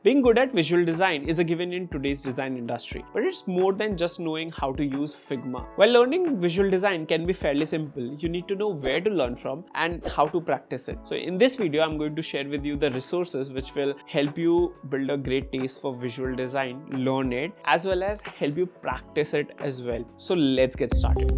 Being good at visual design is a given in today's design industry, but it's more than just knowing how to use Figma. While learning visual design can be fairly simple, you need to know where to learn from and how to practice it. So in this video, I'm going to share with you the resources which will help you build a great taste for visual design, learn it, as well as help you practice it as well. So let's get started.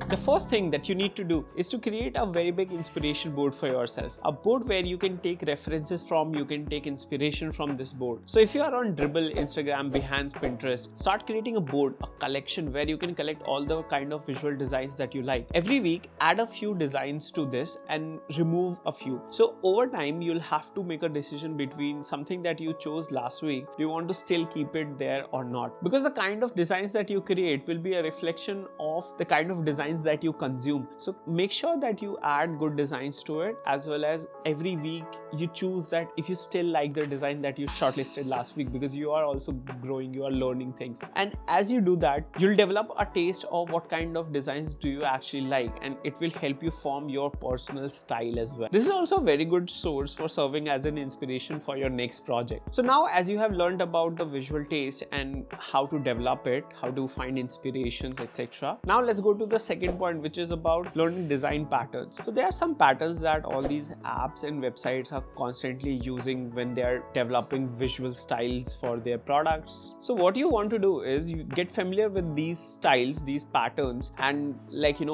The first thing that you need to do is to create a very big inspiration board for yourself. A board where you can take references from, you can take inspiration from this board. So if you are on Dribbble, Instagram, Behance, Pinterest, start creating a board, a collection where you can collect all the kind of visual designs that you like. Every week, add a few designs to this and remove a few. So over time, you'll have to make a decision between something that you chose last week. Do you want to still keep it there or not? Because the kind of designs that you create will be a reflection of the kind of designs that you consume. So make sure that you add good designs to it, as well as every week you choose that if you still like the design that you shortlisted last week, because you are also growing, you are learning things. And as you do that, you'll develop a taste of what kind of designs do you actually like, and it will help you form your personal style as well. This is also a very good source for serving as an inspiration for your next project. So now, as you have learned about the visual taste and how to develop it, how to find inspirations, etc. Now let's go to the second point, which is about learning design patterns. So there are some patterns that all these apps and websites are constantly using when they are developing visual styles for their products. So what you want to do is you get familiar with these styles, these patterns, and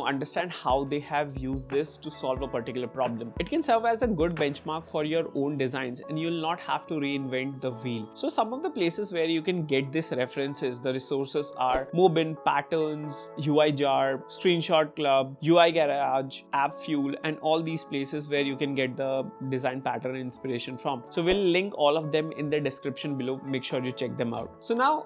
understand how they have used this to solve a particular problem. It can serve as a good benchmark for your own designs, and you'll not have to reinvent the wheel. So some of the places where you can get these references, the resources are Mobin, Patterns, UI Jar, Screenshot Club, UI Garage, App Fuel, and all these places where you can get the design pattern inspiration from. So we'll link all of them in the description below. Make sure you check them out.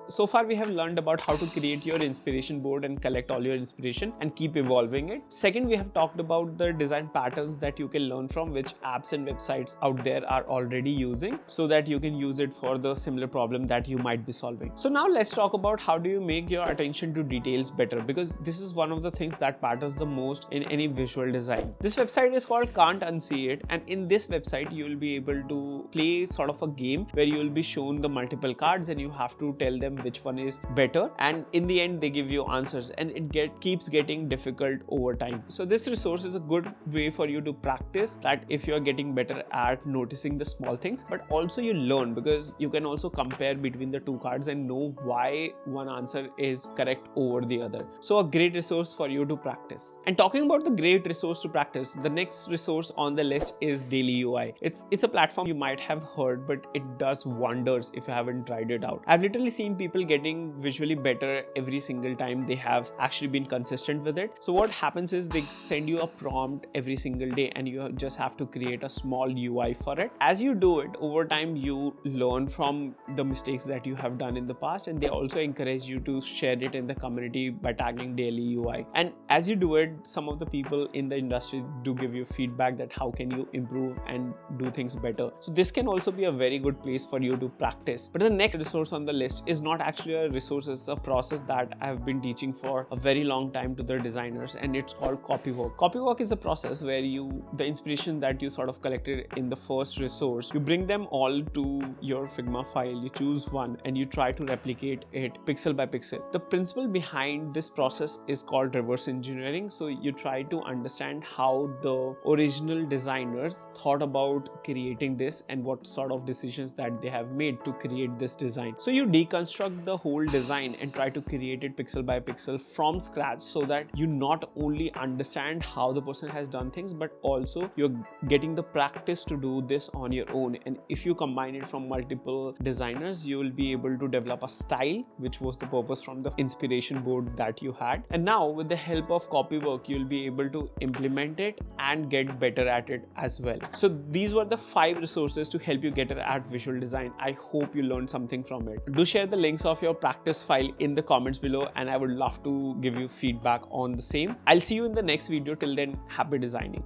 So far we have learned about how to create your inspiration board and collect all your inspiration and keep evolving it. Second, we have talked about the design patterns that you can learn from, which apps and websites out there are already using, so that you can use it for the similar problem that you might be solving. So now let's talk about how do you make your attention to details better, because this is one of the things that matters the most in any visual design. This website is called Can't Unsee It, and in this website you will be able to play sort of a game where you will be shown the multiple cards and you have to tell them which one is better, and in the end they give you answers, and it keeps getting difficult over time. So this resource is a good way for you to practice that if you are getting better at noticing the small things, but also you learn because you can also compare between the two cards and know why one answer is correct over the other. So a great resource for you to practice. And talking about the great resource to practice, the next resource on the list is Daily UI. It's a platform you might have heard, but it does wonders if you haven't tried it out. I've literally seen people getting visually better every single time they have actually been consistent with it. So what happens is they send you a prompt every single day and you just have to create a small UI for it. As you do it, over time you learn from the mistakes that you have done in the past, and they also encourage you to share it in the community by tagging Daily UI. And as you do it, some of the people in the industry do give you feedback that how can you improve and do things better. So this can also be a very good place for you to practice. But the next resource on the list is not actually a resource, it's a process that I have been teaching for a very long time to the designers, and it's called copywork. Copywork is a process where the inspiration that you sort of collected in the first resource, you bring them all to your Figma file, you choose one and you try to replicate it pixel by pixel. The principle behind this process is called reverse engineering. So you try to understand how the original designers thought about creating this and what sort of decisions that they have made to create this design. So you deconstruct the whole design and try to create it pixel by pixel from scratch, so that you not only understand how the person has done things, but also you're getting the practice to do this on your own. And if you combine it from multiple designers, you will be able to develop a style, which was the purpose from the inspiration board that you had. And now with the help of copywork, you'll be able to implement it and get better at it as well. So these were the 5 resources to help you get better at visual design. I hope you learned something from it. Do share the links of your practice file in the comments below, and I would love to give you feedback on the same. I'll see you in the next video. Till then, happy designing.